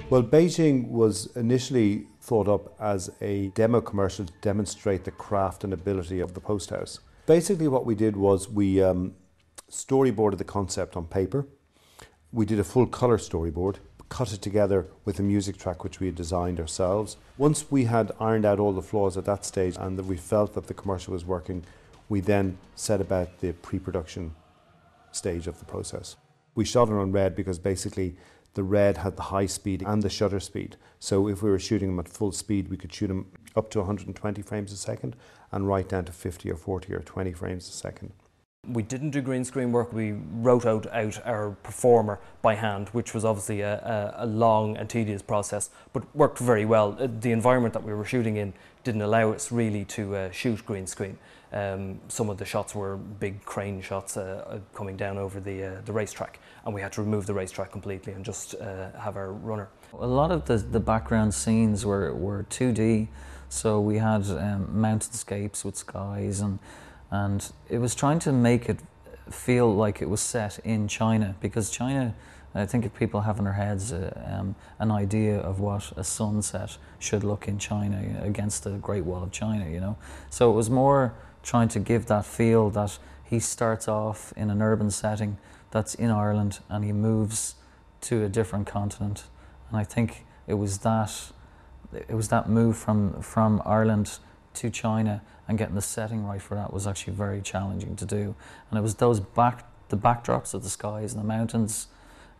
Well, Beijing was initially thought up as a demo commercial to demonstrate the craft and ability of the post house. Basically what we did was we storyboarded the concept on paper. We did a full colour storyboard, cut it together with a music track which we had designed ourselves. Once we had ironed out all the flaws at that stage and that we felt that the commercial was working, we then set about the pre-production stage of the process. We shot it on red because basically the red had the high speed and the shutter speed. So if we were shooting them at full speed, we could shoot them up to 120 frames a second and right down to 50 or 40 or 20 frames a second. We didn't do green screen work. We wrote out our performer by hand, which was obviously a long and tedious process, but worked very well. The environment that we were shooting in didn't allow us really to shoot green screen. Some of the shots were big crane shots coming down over the racetrack, and we had to remove the racetrack completely and just have our runner. A lot of the background scenes were 2D, so we had mountainscapes with skies, and it was trying to make it feel like it was set in China, because China, I think if people have in their heads an idea of what a sunset should look in China against the Great Wall of China, you know. So it was more trying to give that feel that he starts off in an urban setting that's in Ireland and he moves to a different continent. And I think it was that move from Ireland to China and getting the setting right for that was actually very challenging to do. And it was the backdrops of the skies and the mountains,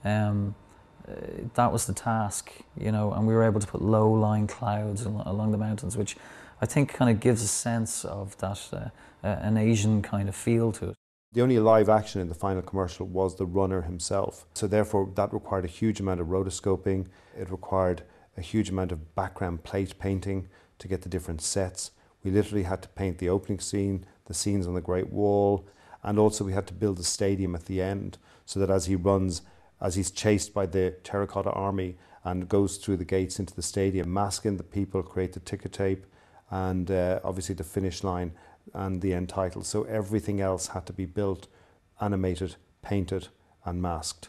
that was the task, you know, and we were able to put low-lying clouds along the mountains, which I think kind of gives a sense of that, an Asian kind of feel to it. The only live action in the final commercial was the runner himself. So therefore that required a huge amount of rotoscoping. It required a huge amount of background plate painting to get the different sets. We literally had to paint the opening scene, the scenes on the Great Wall, and also we had to build the stadium at the end so that as he runs, as he's chased by the terracotta army and goes through the gates into the stadium, masking the people, create the ticker tape, and obviously the finish line and the end title. So everything else had to be built, animated, painted and masked.